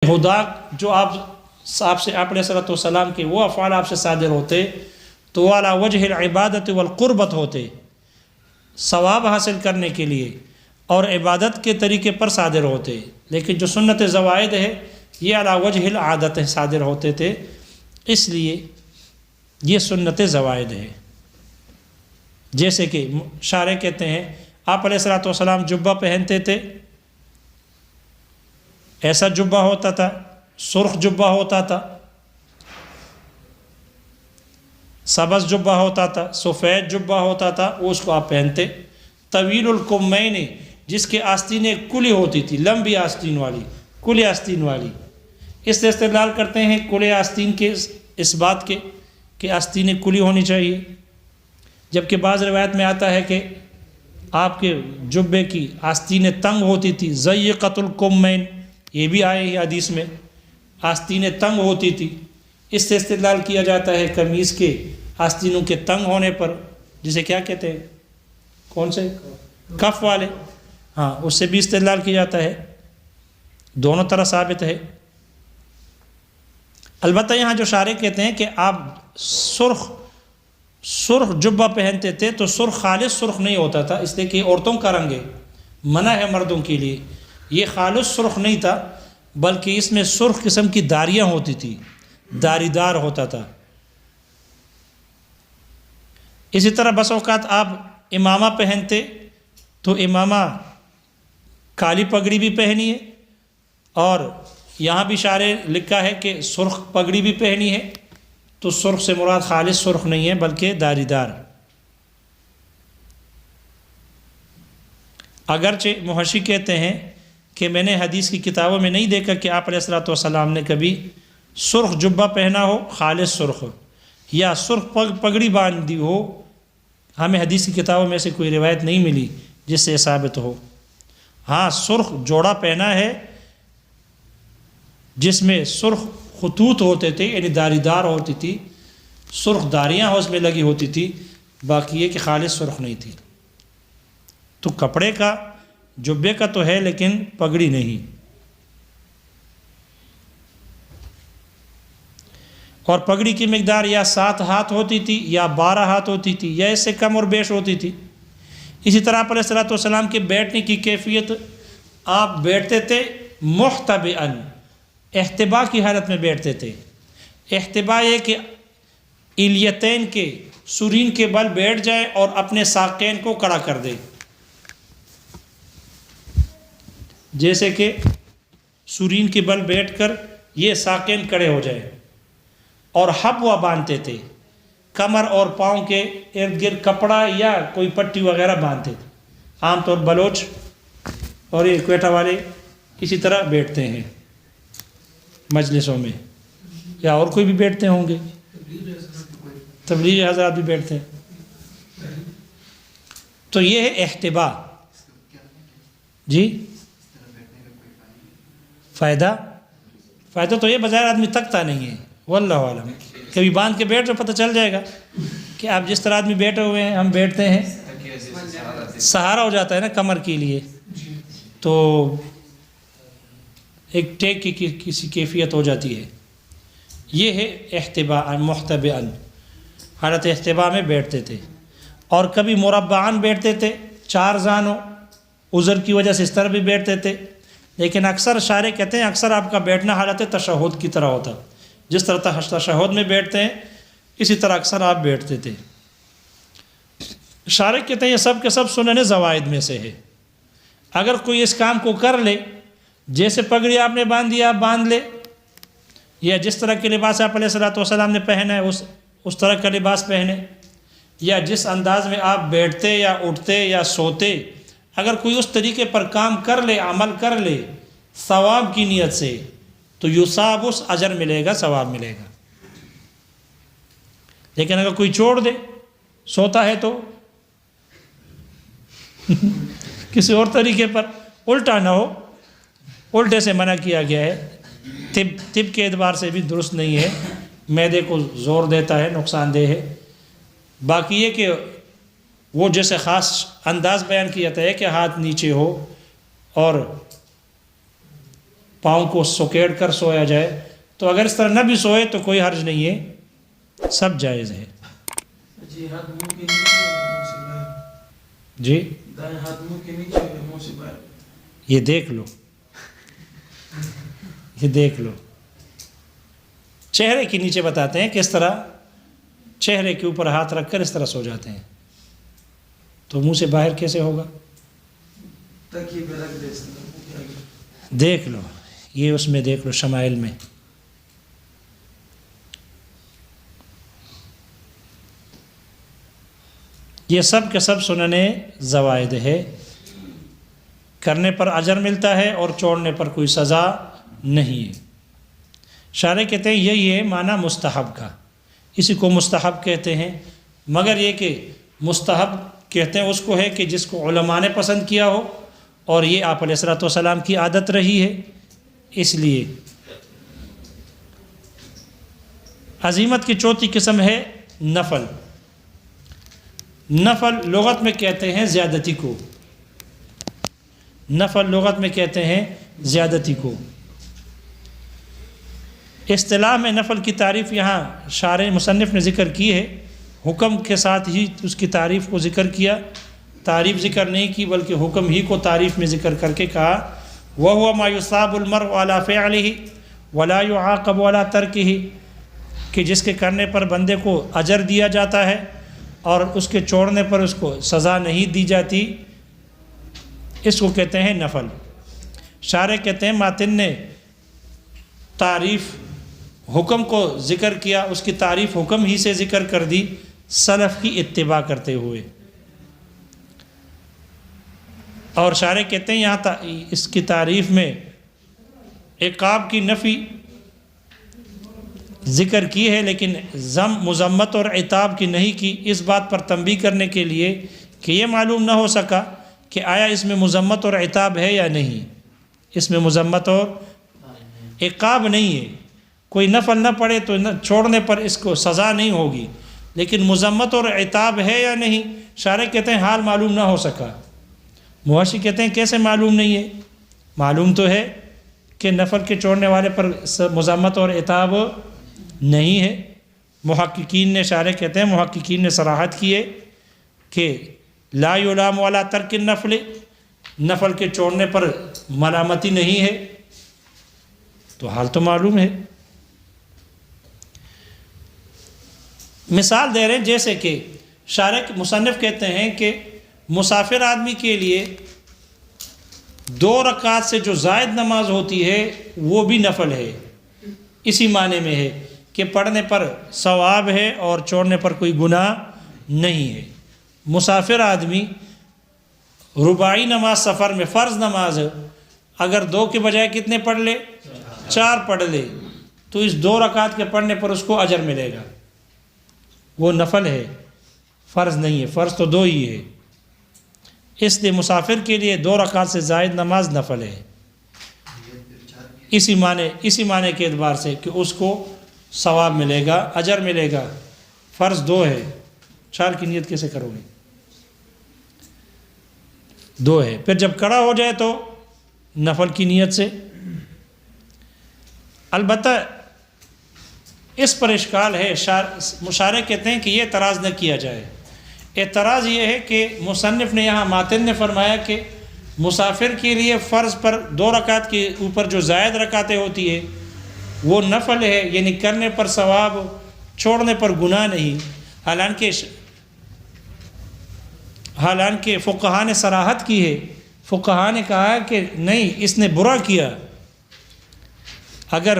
خدا جو آپ سے آپ علیہ الصلوۃ والسلام کے وہ افعال آپ سے صادر ہوتے تو وہ علی وجہ العبادت والقربت ہوتے، ثواب حاصل کرنے کے لیے اور عبادت کے طریقے پر صادر ہوتے، لیکن جو سنت زوائد ہے یہ علی وجہ العادت صادر ہوتے تھے، اس لیے یہ سنت زوائد ہے۔ جیسے کہ شارح کہتے ہیں آپ علیہ الصلوۃ والسلام جبہ پہنتے تھے، ایسا جبہ ہوتا تھا، سرخ جبہ ہوتا تھا، سبز جبہ ہوتا تھا، سفید جبہ ہوتا تھا، اس کو آپ پہنتے۔ طویل الکمین، جس کے آستینیں کھلی ہوتی تھی، لمبی آستین والی، کھلی آستین والی، اس سے استدلال کرتے ہیں کھلے آستین کے اس بات کے کہ آستینیں کھلی ہونی چاہیے، جبکہ بعض روایت میں آتا ہے کہ آپ کے جبے کی آستینیں تنگ ہوتی تھی، ضیقۃ الکمین، یہ بھی آئے ہی حدیث میں، آستینیں تنگ ہوتی تھی۔ اس سے استدلال کیا جاتا ہے قمیص کے آستینوں کے تنگ ہونے پر، جسے کیا کہتے ہیں، کون سے، کف والے، ہاں، اس سے بھی استدلال کیا جاتا ہے، دونوں طرح ثابت ہے۔ البتہ یہاں جو شارح کہتے ہیں کہ آپ سرخ جبہ پہنتے تھے تو سرخ خالص سرخ نہیں ہوتا تھا، اس لیے کہ عورتوں کا رنگ ہے، منع ہے مردوں کے لیے، یہ خالص سرخ نہیں تھا بلکہ اس میں سرخ قسم کی داریاں ہوتی تھی، داری دار ہوتا تھا۔ اسی طرح بس اوقات آپ امامہ پہنتے تو امامہ کالی پگڑی بھی پہنی ہے، اور یہاں بھی شارح لکھا ہے کہ سرخ پگڑی بھی پہنی ہے، تو سرخ سے مراد خالص سرخ نہیں ہے بلکہ داری دار۔ اگرچہ محشی کہتے ہیں کہ میں نے حدیث کی کتابوں میں نہیں دیکھا کہ آپ علیہ الصلوۃ والسلام نے کبھی سرخ جبہ پہنا ہو، خالص سرخ، یا سرخ پگڑی باندھی ہو، ہمیں حدیث کی کتابوں میں سے کوئی روایت نہیں ملی جس سے ثابت ہو۔ ہاں، سرخ جوڑا پہنا ہے جس میں سرخ خطوط ہوتے تھے، یعنی داری دار ہوتی تھی، سرخ داریاں اس میں لگی ہوتی تھی، باقی یہ کہ خالص سرخ نہیں تھی۔ تو کپڑے کا، جبے کا تو ہے لیکن پگڑی نہیں۔ اور پگڑی کی مقدار یا 7 ہاتھ ہوتی تھی یا 12 ہاتھ ہوتی تھی، یا اس سے کم اور بیش ہوتی تھی۔ اسی طرح آپ علیہ الصلوۃ والسلام کے بیٹھنے کی کیفیت، آپ بیٹھتے تھے محتبئاً، احتبا کی حالت میں بیٹھتے تھے۔ احتبا یہ کہ الیتین کے سرین کے بل بیٹھ جائے اور اپنے ساقین کو کڑا کر دے، جیسے کہ سرین کے بل بیٹھ کر یہ ساقین کڑے ہو جائے، اور حبوا باندھتے تھے، کمر اور پاؤں کے ارد گرد کپڑا یا کوئی پٹی وغیرہ باندھتے تھے۔ عام طور بلوچ اور یہ کوئٹہ والے اسی طرح بیٹھتے ہیں مجلسوں میں، یا اور کوئی بھی بیٹھتے ہوں گے، تبلیغی حضرات بھی بیٹھتے ہیں۔ تو یہ ہے احتبا۔ جی، فائدہ تو یہ بظاہر آدمی تکتا نہیں ہے، واللہ عالم، کبھی باندھ کے بیٹھ جاؤ، پتہ چل جائے گا کہ آپ جس طرح آدمی بیٹھے ہوئے ہیں، ہم بیٹھتے ہیں، سہارا ہو جاتا ہے نا کمر کے لیے، تو ایک ٹیک کی کسی کیفیت ہو جاتی ہے۔ یہ ہے احتباء، محتبئاً، حالت احتباء میں بیٹھتے تھے۔ اور کبھی مربعاً بیٹھتے تھے، 4 زانوں، عذر کی وجہ سے اس طرح بھی بیٹھتے تھے، لیکن اکثر شارح کہتے ہیں اکثر آپ کا بیٹھنا حالت تشہد کی طرح ہوتا، جس طرح تشہد میں بیٹھتے ہیں اسی طرح اکثر آپ بیٹھتے تھے۔ شارح کہتے ہیں یہ سب کے سب سنن زوائد میں سے ہے۔ اگر کوئی اس کام کو کر لے، جیسے پگڑی آپ نے باندھ دیا، آپ باندھ لے، یا جس طرح کے لباس آپ علیہ الصلوۃ والسلام نے پہنا ہے اس طرح کا لباس پہنے، یا جس انداز میں آپ بیٹھتے یا اٹھتے یا سوتے، اگر کوئی اس طریقے پر کام کر لے، عمل کر لے ثواب کی نیت سے، تو یصاب، اس اجر ملے گا، ثواب ملے گا۔ لیکن اگر کوئی چھوڑ دے، سوتا ہے تو کسی اور طریقے پر، الٹا نہ ہو، الٹے سے منع کیا گیا ہے، طب کے اعتبار سے بھی درست نہیں ہے، معدے کو زور دیتا ہے، نقصان دہ ہے۔ باقی یہ کہ وہ جیسے خاص انداز بیان کیا جاتا ہے کہ ہاتھ نیچے ہو اور پاؤں کو سکیڑ کر سویا جائے، تو اگر اس طرح نہ بھی سوئے تو کوئی حرج نہیں ہے، سب جائز ہے۔ جی ہاتھ منہ کے نیچے اور منہ سے باہر، جی دائیں ہاتھ منہ کے نیچے اور منہ سے باہر۔ یہ دیکھ لو، یہ دیکھ لو، چہرے کے نیچے بتاتے ہیں کس طرح چہرے کے اوپر ہاتھ رکھ کر اس طرح سو جاتے ہیں، تو منہ سے باہر کیسے ہوگا؟ تکیے پہ رکھ دے اس طرح منہ کے آگے۔ دیکھ لو، یہ اس میں دیکھ لو شمائل میں۔ یہ سب کے سب سنن زوائد ہے، کرنے پر اجر ملتا ہے اور چھوڑنے پر کوئی سزا نہیں ہے۔ شارح کہتے ہیں یہی ہے معنی مستحب کا، اسی کو مستحب کہتے ہیں، مگر یہ کہ مستحب کہتے ہیں اس کو ہے کہ جس کو علماء نے پسند کیا ہو، اور یہ آپ علیہ الصلوۃ والسلام کی عادت رہی ہے، اس لیے۔ عزیمت کی چوتھی قسم ہے نفل۔ نفل لغت میں کہتے ہیں زیادتی کو، نفل لغت میں کہتے ہیں زیادتی کو۔ اصطلاح میں نفل کی تعریف یہاں شارح مصنف نے ذکر کی ہے، حکم کے ساتھ ہی اس کی تعریف کو ذکر کیا، تعریف ذکر نہیں کی بلکہ حکم ہی کو تعریف میں ذکر کر کے کہا وَهُوَ مَا يُصَابُ الْمَرْءُ عَلَى فِعْلِهِ وَلَا يُعَاقَبُ عَلَى تَرْكِهِ، کہ جس کے کرنے پر بندے کو اجر دیا جاتا ہے اور اس کے چھوڑنے پر اس کو سزا نہیں دی جاتی، اس کو کہتے ہیں نفل۔ شارح کہتے ہیں ماتن نے تعریف حکم کو ذکر کیا، اس کی تعریف حکم ہی سے ذکر کر دی سلف کی اتباع کرتے ہوئے، اور شارح کہتے ہیں یہاں اس کی تعریف میں عقاب کی نفی ذکر کی ہے، لیکن ذم مذمت اور عتاب کی نہیں کی، اس بات پر تنبیہ کرنے کے لیے کہ یہ معلوم نہ ہو سکا کہ آیا اس میں مذمت اور عتاب ہے یا نہیں، اس میں مذمت اور عقاب نہیں ہے۔ کوئی نفل نہ پڑے تو چھوڑنے پر اس کو سزا نہیں ہوگی، لیکن مذمت اور عتاب ہے یا نہیں، شارح کہتے ہیں حال معلوم نہ ہو سکا۔ محشی کہتے ہیں کیسے معلوم نہیں ہے؟ معلوم تو ہے کہ نفل کے چھوڑنے والے پر مذمت اور عتاب نہیں ہے۔ محققین نے، شارح کہتے ہیں محققین نے صراحت کی ہے کہ لا یلام علی ترک النفل، نفل کے چھوڑنے پر ملامتی نہیں ہے، تو حال تو معلوم ہے۔ مثال دے رہے ہیں، جیسے کہ شارح مصنف کہتے ہیں کہ مسافر آدمی کے لیے 2 رکعات سے جو زائد نماز ہوتی ہے وہ بھی نفل ہے، اسی معنی میں ہے کہ پڑھنے پر ثواب ہے اور چھوڑنے پر کوئی گناہ نہیں ہے۔ مسافر آدمی رباعی نماز سفر میں فرض نماز اگر 2 کے بجائے کتنے پڑھ لے، 4 پڑھ لے، تو اس 2 رکعات کے پڑھنے پر اس کو اجر ملے گا، وہ نفل ہے، فرض نہیں ہے، فرض تو 2 ہی ہے۔ اس لیے مسافر کے لیے 2 رکعات سے زائد نماز نفل ہے، اسی معنی کے اعتبار سے کہ اس کو ثواب ملے گا، اجر ملے گا۔ فرض 2 ہے، 4 کی نیت کیسے کرو گے؟ 2 ہے، پھر جب کڑا ہو جائے تو نفل کی نیت سے۔ البتہ اس پر اشکال ہے، مشارح کہتے ہیں کہ یہ اعتراض نہ کیا جائے۔ اعتراض یہ ہے کہ مصنف نے یہاں ماتن نے فرمایا کہ مسافر کے لیے فرض پر 2 رکعت کے اوپر جو زائد رکعتیں ہوتی ہے وہ نفل ہے، یعنی کرنے پر ثواب، چھوڑنے پر گناہ نہیں۔ حالانکہ فقہاء نے صراحت کی ہے، فقہاء نے کہا کہ نہیں، اس نے برا کیا۔ اگر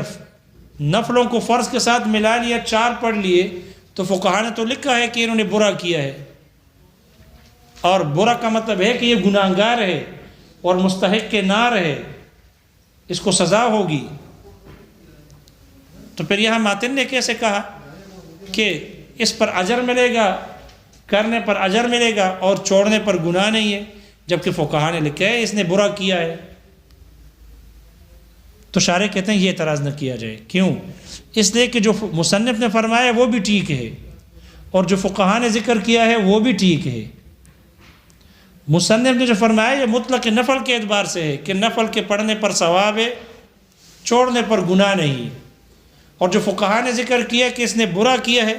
نفلوں کو فرض کے ساتھ ملا لیا، 4 پڑھ لیے، تو فقہاء نے تو لکھا ہے کہ انہوں نے برا کیا ہے، اور برا کا مطلب ہے کہ یہ گناہگار ہے اور مستحق کے نار ہے، اس کو سزا ہوگی۔ تو پھر یہاں ماتن نے کیسے کہا کہ اس پر اجر ملے گا، کرنے پر اجر ملے گا اور چھوڑنے پر گناہ نہیں ہے، جبکہ فقہاء نے لکھا ہے اس نے برا کیا ہے؟ تو شارح کہتے ہیں یہ اعتراض نہ کیا جائے۔ کیوں؟ اس لیے کہ جو مصنف نے فرمایا وہ بھی ٹھیک ہے، اور جو فقہاء نے ذکر کیا ہے وہ بھی ٹھیک ہے۔ مصنف نے جو فرمایا یہ مطلق نفل کے اعتبار سے ہے کہ نفل کے پڑھنے پر ثواب ہے چھوڑنے پر گناہ نہیں۔ اور جو فقہا نے ذکر کیا کہ اس نے برا کیا ہے،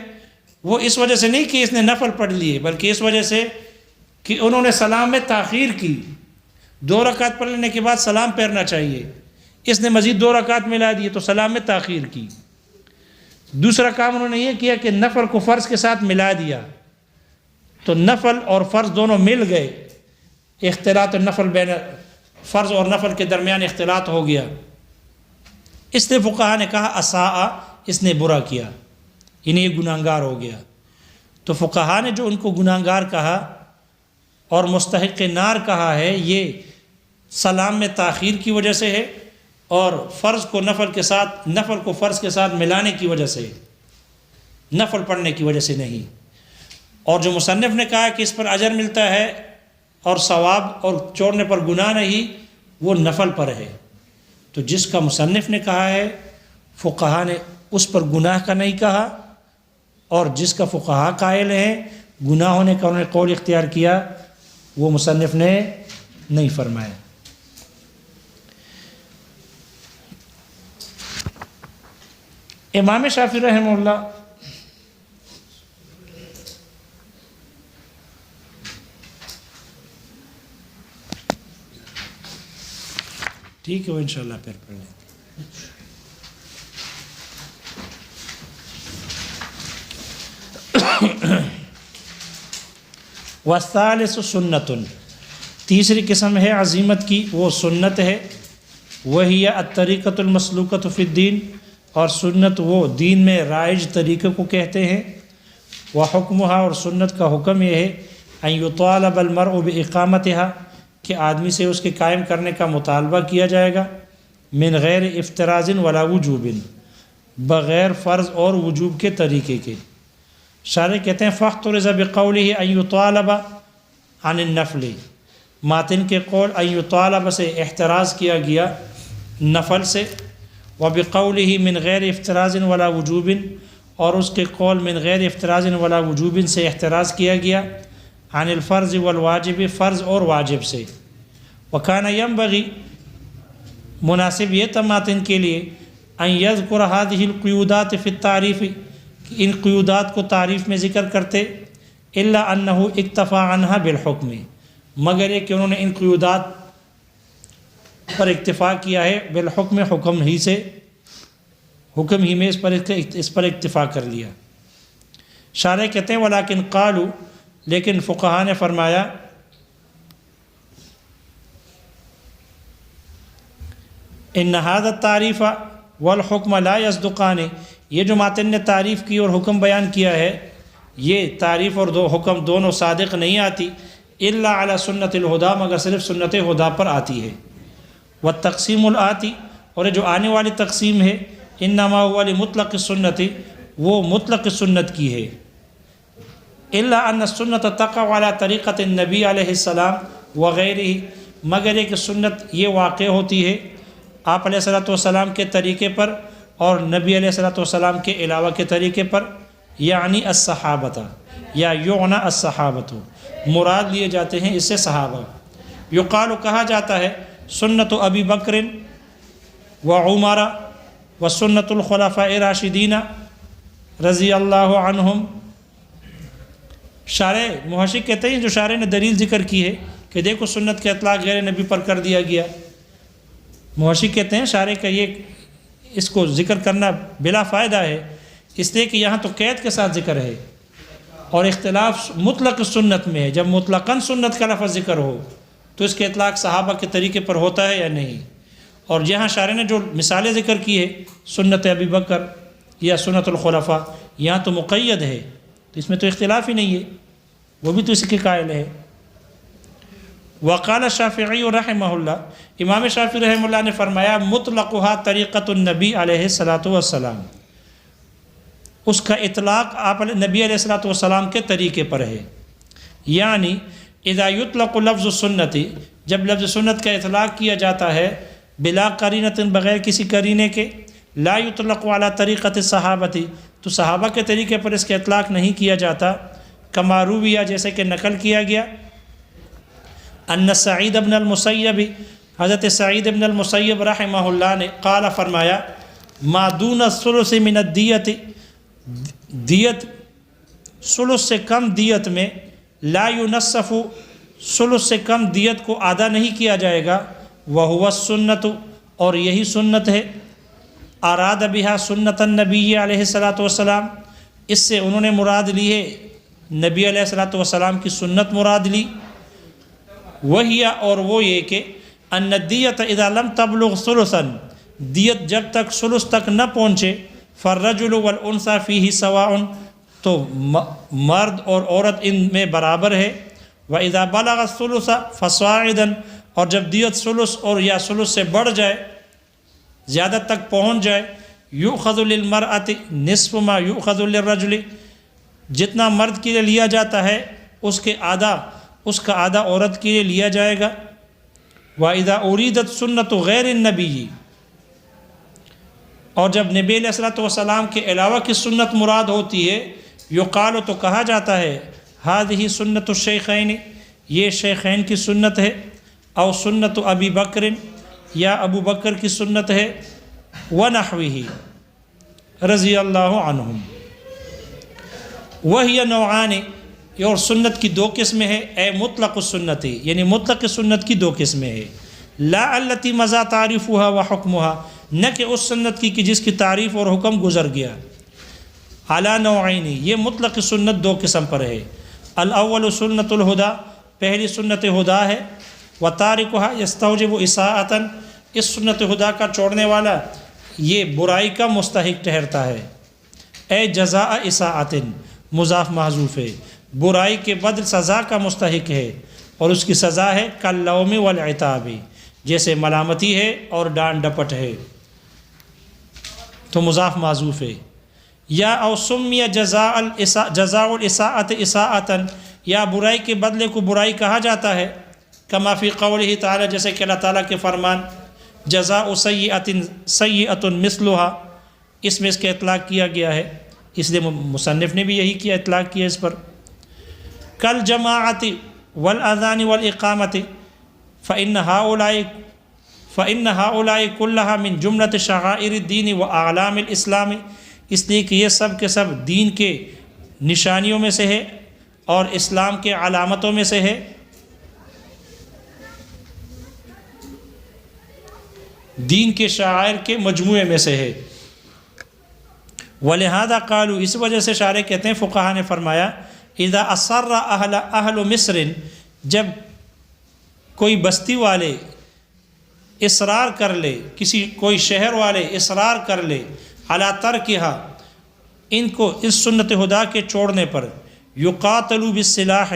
وہ اس وجہ سے نہیں کہ اس نے نفل پڑھ لیے، بلکہ اس وجہ سے کہ انہوں نے سلام میں تاخیر کی۔ 2 رکعت پڑھ لینے کے بعد سلام پھیرنا چاہیے، اس نے مزید 2 رکعت ملا دیے تو سلام میں تاخیر کی۔ دوسرا کام انہوں نے یہ کیا کہ نفل کو فرض کے ساتھ ملا دیا، تو نفل اور فرض دونوں مل گئے، اختلاط النفل بین فرض اور نفل کے درمیان اختلاط ہو گیا۔ اس لیے فقہا نے کہا اساء، اس نے برا کیا، یعنی یہ گناہگار ہو گیا۔ تو فقہا نے جو ان کو گناہگار کہا اور مستحق نار کہا ہے، یہ سلام میں تاخیر کی وجہ سے ہے، اور فرض کو نفل کے ساتھ، نفل کو فرض کے ساتھ ملانے کی وجہ سے، نفل پڑھنے کی وجہ سے نہیں۔ اور جو مصنف نے کہا کہ اس پر اجر ملتا ہے اور ثواب اور چھوڑنے پر گناہ نہیں، وہ نفل پر ہے۔ تو جس کا مصنف نے کہا ہے، فقہا نے اس پر گناہ کا نہیں کہا، اور جس کا فقہا قائل ہیں گناہ ہونے کا انہوں نے قول اختیار کیا، وہ مصنف نے نہیں فرمایا۔ امام شافعی رحمہ اللہ ٹھیک ہے، وہ انشاءاللہ پھر پڑھ لیں گے۔ والثالث سنت، تیسری قسم ہے عزیمت کی، وہ سنت ہے۔ وہی الطریقۃ المسلوکۃ فی الدین، اور سنت وہ دین میں رائج طریقے کو کہتے ہیں۔ وحکمہا، اور سنت کا حکم یہ ہے ان یطالب المرء باقامتہا، کہ آدمی سے اس کے قائم کرنے کا مطالبہ کیا جائے گا، من غیر افتراض ولا وجوب، بغیر فرض اور وجوب کے طریقے کے۔ شارح کہتے ہیں فاحترز بقولہ ان یطالب عن النفل، ماتن کے قول ان یطالب سے احتراز کیا گیا نفل سے، وبقولہ من غیر افتراض ولا وجوب، اور اس کے قول من غیر افتراض ولا وجوب سے احتراز کیا گیا عن الفرض والواجب، فرض اور واجب سے۔ وکان ینبغی، مناسب یہ تھا ماتن کے لیے ان یذکر هذه القیودات فی التعریف، کہ ان قیودات کو تعریف میں ذکر کرتے، الا انہ اکتفا عنہا بالحکم، مگر یہ کہ انہوں نے ان قیودات پر اکتفا کیا ہے بالحکم، حکم ہی سے، حکم ہی میں اس پر اکتفا کر لیا۔ شارح کہتے ہیں ولیکن قالوا، لیکن فقہا نے فرمایا ان هذا التعریف والحکم لا یصدقان، یہ جو ماتن نے تعریف کی اور حکم بیان کیا ہے، یہ تعریف اور حکم دونوں صادق نہیں آتی، الا علی سنت الہدا، مگر صرف سنت ہدا پر آتی ہے۔ والتقسیم الآتی، اور یہ جو آنے والی تقسیم ہے، انما هو لمطلق السنت، وہ مطلق سنت کی ہے۔ الا ان السنت تقع علی طریقۃ النبی علیہ السلام وغیرہ، مگر یہ کہ سنت یہ واقع ہوتی ہے آپ علیہ السلام کے طریقے پر اور نبی علیہ السلام کے علاوہ کے طریقے پر، یعنی الصحابۃ، یا یعنی الصحابۃ، مراد لیے جاتے ہیں اس سے صحابہ۔ یقال، کہا جاتا ہے سنت ابی بکر و عمر و سنت الخلفاء راشدین رضی اللہ عنہم۔ شارح محشی کہتے ہیں جو شارح نے دلیل ذکر کی ہے کہ دیکھو سنت کا اطلاق غیر نبی پر کر دیا گیا، محشی کہتے ہیں شارح کا یہ اس کو ذکر کرنا بلا فائدہ ہے، اس لیے کہ یہاں تو قید کے ساتھ ذکر ہے اور اختلاف مطلق سنت میں ہے۔ جب مطلقاً سنت کا لفظ ذکر ہو تو اس کے اطلاق صحابہ کے طریقے پر ہوتا ہے یا نہیں، اور جہاں شارح نے جو مثالیں ذکر کی ہے سنت ابی بکر یا سنت الخلفاء، یہاں تو مقید ہے، تو اس میں تو اختلاف ہی نہیں ہے، وہ بھی تو اس کے قائل ہے۔ وقال الشافعی رحمہ اللہ، امام شافعی رحمہ اللہ نے فرمایا مطلقها طریقۃ النبی علیہ السلام، اس کا اطلاق آپ نبی علیہ السلام کے طریقے پر ہے۔ یعنی اذا یطلق لفظ السنت، جب لفظ سنت کا اطلاق کیا جاتا ہے بلا قرینۃ، بغیر کسی قرینے کے، لا یطلق علی طریقۃ الصحابۃ، تو صحابہ کے طریقے پر اس کا اطلاق نہیں کیا جاتا، کما رویہ، جیسے کہ نقل کیا گیا، ان سعید بن المسیب حضرت سعید بن المسیب رحمہ اللہ نے قال فرمایا ما دون الثلث من الدیت، دیت ثلث سے کم دیت میں، لا ينصف، ثلث سے کم دیت کو آدھا نہیں کیا جائے گا، وہو السنت، اور یہی سنت ہے، اراد بہا سنت النبی علیہ الصلاۃ والسلام، اس سے انہوں نے مراد لی ہے نبی علیہ الصلاۃ والسلام کی سنت مراد لی، وہی، اور وہ یہ کہ ان الدیت اذا لم تبلغ ثلثا، دیت جب تک ثلث تک نہ پہنچے، فالرجل والانثى فیہ سواء، تو مرد اور عورت ان میں برابر ہے، واذا بلغ الثلث فصاعدا، اور جب دیت ثلث اور یا ثلث سے بڑھ جائے، زیادہ تک پہنچ جائے، یؤخذ للمرأة نصف ما یؤخذ للرجل، جتنا مرد کے لیے لیا جاتا ہے اس کا آدھا عورت کے لیے لیا جائے گا، وَإِذَا أُرِيدَتْ سُنَّةُ غَيْرِ النَّبِيِّ، اور جب نبی علیہ الصلوۃ والسلام کے علاوہ کی سنت مراد ہوتی ہے، یقال، تو کہا جاتا ہے هذه سنت الشیخین، یہ شیخین کی سنت ہے، او سنت ابی بکر، یا ابو بکر کی سنت ہے، ونحوہ رضی اللہ عنہم، وہی نوعان، اور سنت کی دو قسمیں ہیں، اے مطلق السنت، یعنی مطلق سنت کی دو قسمیں ہیں، لا التی مضى تعریفها وحکمها، نہ کہ اس سنت کی جس کی تعریف اور حکم گزر گیا، علی نوعین، یہ مطلق سنت دو قسم پر ہے، الاول سنت الہدا، پہلی سنت ہدا ہے، وتارکها یستوجب اساءۃ، اس سنت ہدا کا چھوڑنے والا یہ برائی کا مستحق ٹھہرتا ہے، اے جزاء اساءۃ، مضاف محذوف ہے، برائی کے بدل سزا کا مستحق ہے، اور اس کی سزا ہے کاللوم والعتاب، جیسے ملامتی ہے اور ڈانٹ ڈپٹ ہے، تو مضاف محذوف ہے، یا او سمی جزاء الاساءۃ اساءۃ، یا برائی کے بدلے کو برائی کہا جاتا ہے، کما فی قولہ تعالی، جیسے کہ اللہ تعالیٰ کے فرمان جزاء سیئۃ سیئۃ مثلها، اس میں اس کا اطلاق کیا گیا ہے، اس لیے مصنف نے بھی یہی کیا، اطلاق کیا اس پر، کل جماعت والاذان والاقامت، فإن هؤلاء كلها من جملة شعائر الدین واعلام الاسلام، اس لیے کہ یہ سب کے سب دین کے نشانیوں میں سے ہے اور اسلام کے علامتوں میں سے ہے، دین کے شعائر کے مجموعے میں سے ہے، ولہذا قالوا، اس وجہ سے شارح کہتے ہیں، فقہا نے فرمایا، اذا اصر اہل مصر، جب کوئی بستی والے اصرار کر لے، کوئی شہر والے اصرار کر لے، علی ترکہا، ان کو اس سنت ہدا کے چھوڑنے پر، یقاتلوا بالسلاح،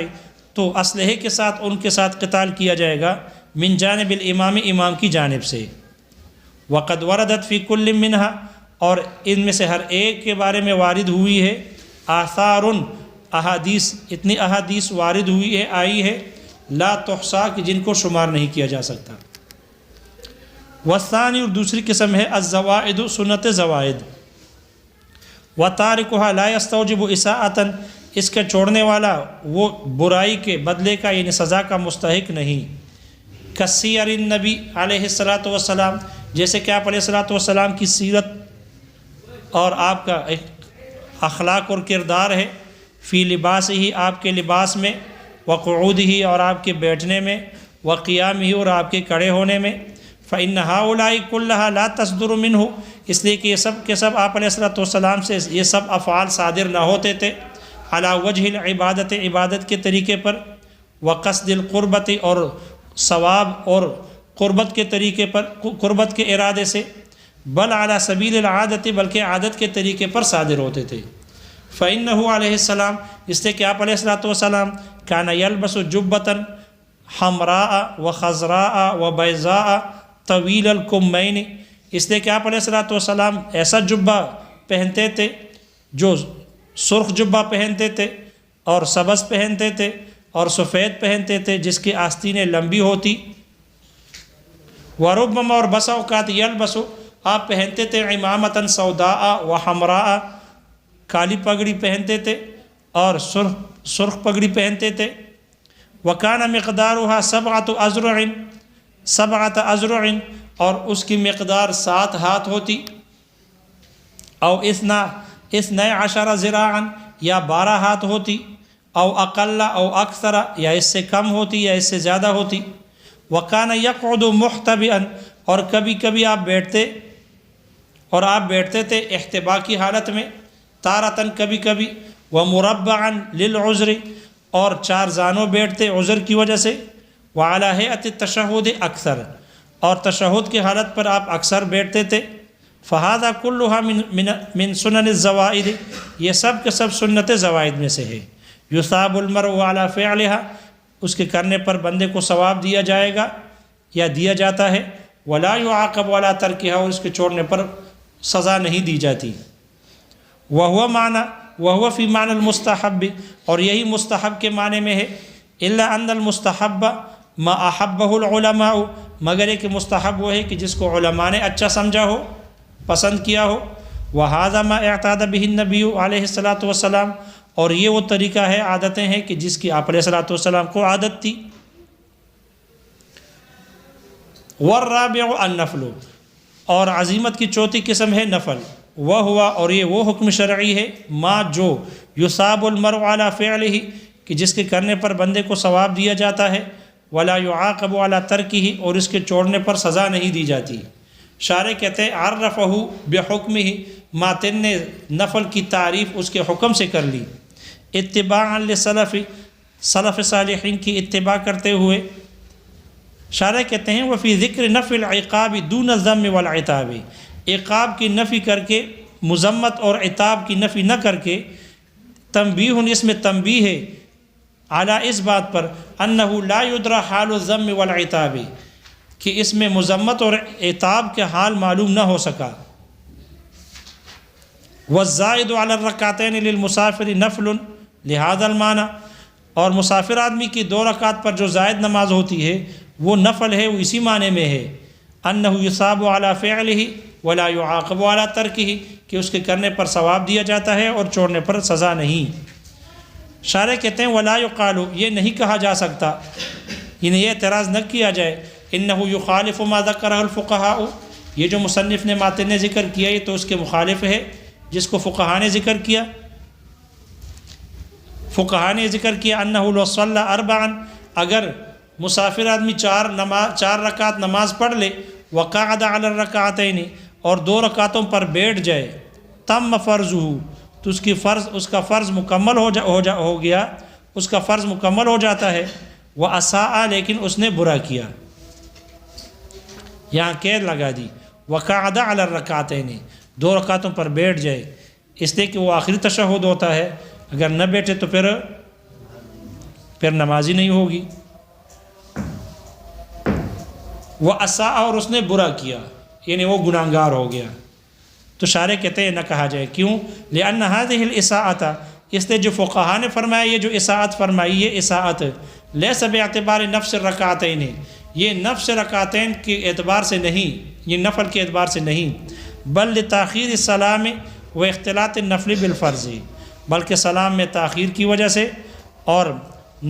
تو اسلحے کے ساتھ ان کے ساتھ قتال کیا جائے گا، من جانب الامام، امام کی جانب سے، وقد وردت فی کل منہا، اور ان میں سے ہر ایک کے بارے میں وارد ہوئی ہے، آثار، احادیث، اتنی احادیث وارد ہوئی ہے، آئی ہے، لا تحصا، کہ جن کو شمار نہیں کیا جا سکتا، والثانی، اور دوسری قسم ہے الزوائد، سنت زوائد، وتارکها لا یستوجب اساءۃ، اس کے چھوڑنے والا وہ برائی کے بدلے کا یعنی سزا کا مستحق نہیں، کسیر النبی علیہ الصلاۃ والسلام، جیسے کہ آپ علیہ الصلاۃ والسلام کی سیرت اور آپ کا اخلاق اور کردار ہے، فی لباس ہی، آپ کے لباس میں، وقعود ہی، اور آپ کے بیٹھنے میں، وقیام ہی، اور آپ کے کھڑے ہونے میں، فإن هؤلاء كلها لا تصدر منه، اس لیے کہ یہ سب کے سب آپ علیہ الصلوۃ والسلام سے یہ سب افعال صادر نہ ہوتے تھے، علی وجہ العبادت، عبادت کے طریقے پر، وقصد القربت، اور ثواب اور قربت کے طریقے پر، قربت کے ارادے سے، بل علی سبیل العادت، بلکہ عادت کے طریقے پر صادر ہوتے تھے، فإنه علیہ السلام، اس لیے کہ آپ علیہ الصلوۃ والسلام کان یلبس جبۃ حمراء وخضراء وبیضاء طویل الکمین، اس لیے کہ آپ علیہ الصلوۃ والسلام ایسا جبہ پہنتے تھے جو سرخ جبہ پہنتے تھے اور سبز پہنتے تھے اور سفید پہنتے تھے جس کی آستینیں لمبی ہوتی، وربما، اور بسا اوقات، یلبسو، آپ پہنتے تھے، امامۃ سوداء وحمراء، کالی پگڑی پہنتے تھے اور سرخ پگڑی پہنتے تھے، وکان مقدارها 7 اذرع، سبعۃ اذرع، اور اس کی مقدار 7 ہاتھ ہوتی، او اثنا عشر ذراعا، یا 12 ہاتھ ہوتی، او اقل او اکثر، یا اس سے کم ہوتی یا اس سے زیادہ ہوتی۔ وکان یقعد محتبئا، اور کبھی کبھی آپ بیٹھتے تھے احتبا کی حالت میں، تارتن کبھی کبھی، ومربعا للعذر، اور 4 زانوں بیٹھتے عذر کی وجہ سے، وعلی ہیئت التشہد اکثر، اور تشہد کی حالت پر آپ اکثر بیٹھتے تھے۔ فہذا کلھا من سنن الزوائد، یہ سب کے سب سنت زوائد میں سے ہے۔ یثاب المرء علی فعلھا، اس کے کرنے پر بندے کو ثواب دیا جائے گا یا دیا جاتا ہے، ولا یعاقب علی ترکھا، اور اس کے چھوڑنے پر سزا نہیں دی جاتی۔ وہو فی معنی المستحب، اور یہی مستحب کے معنی میں ہے۔ الا ان المستحب ما احبہ العلماء، مگر ایک مستحب وہ ہے کہ جس کو علماء نے اچھا سمجھا ہو، پسند کیا ہو۔ وہذا ما اعتاد به النبی علیہ الصلاۃ والسلام، اور یہ وہ طریقہ ہے، عادتیں ہیں کہ جس کی آپ علیہ الصلاۃ والسلام کو عادت تھی۔ والرابع النفل، اور عزیمت کی چوتھی قسم ہے نفل۔ وہ ہوا، اور یہ وہ حکم شرعی ہے، ما جو یثاب المرء علی فعلہ، کہ جس کے کرنے پر بندے کو ثواب دیا جاتا ہے، ولا یعاقب علی ترکہ، اور اس کے چھوڑنے پر سزا نہیں دی جاتی۔ شارح کہتے ہیں عرفہ بحکمہ، ماتن نے نفل کی تعریف اس کے حکم سے کر لی، اتباعا لسلف، سلف صالحین کی اتباع کرتے ہوئے۔ شارح کہتے ہیں وفی ذکر نفی العقاب دون الذم والعتاب، عقاب کی نفی کر کے، مذمت اور عتاب کی نفی نہ کر کے، تنبیہ، اس میں تنبیہ ہے، اعلیٰ اس بات پر، انہ لا یدری حال الذم والعتاب، کہ اس میں مذمت اور عتاب کے حال معلوم نہ ہو سکا۔ والزائد علی الرکعتین للمسافر نفل لہذا المعنی، اور مسافر آدمی کی 2 رکعت پر جو زائد نماز ہوتی ہے وہ نفل ہے، وہ اسی معنی میں ہے، انہ یثاب علی فعلہ ولا یعاقب علی ترکہ، کہ اس کے کرنے پر ثواب دیا جاتا ہے اور چھوڑنے پر سزا نہیں۔ شارح کہتے ہیں ولا یقال، یہ نہیں کہا جا سکتا، یعنی یہ اعتراض نہ کیا جائے، انہ یخالف ما ذکرہ الفقہاء، یہ جو مصنف نے ماتن نے ذکر کیا یہ تو اس کے مخالف ہے جس کو فقہاء نے ذکر کیا۔ فقہاء نے ذکر کیا انہ لو صلی اربعا، اگر مسافر آدمی 4 رکعت نماز پڑھ لے، وقعد علی الرکعتین، اور 2 رکعتوں پر بیٹھ جائے، تم فرضہ، تو اس کا فرض مکمل ہو گیا، اس کا فرض مکمل ہو جاتا ہے۔ واساء، لیکن اس نے برا کیا، یہاں قید لگا دی، وقعد علی الرکعتین، 2 رکعتوں پر بیٹھ جائے، اس لیے کہ وہ آخری تشہد ہوتا ہے، اگر نہ بیٹھے تو پھر نماز ہی نہیں ہوگی۔ واساء، اور اس نے برا کیا، یعنی وہ گناہگار ہو گیا۔ تو شارح کہتے ہیں نہ کہا جائے، کیوں؟ لأن هذه الاساءة، اس لیے جو فقہاء نے فرمایا یہ جو اساءت فرمائی ہے، اساءت لیس باعتبار نفس الرکعتین، یہ نفس رکعتین کے اعتبار سے نہیں، یہ نفل کے اعتبار سے نہیں، بل لتاخیر السلام و اختلاط النفل بالفرض، بلکہ سلام میں تاخیر کی وجہ سے اور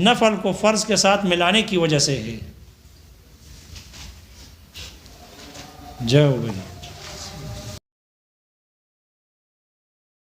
نفل کو فرض کے ساتھ ملانے کی وجہ سے ہے۔ جاؤ بھائی۔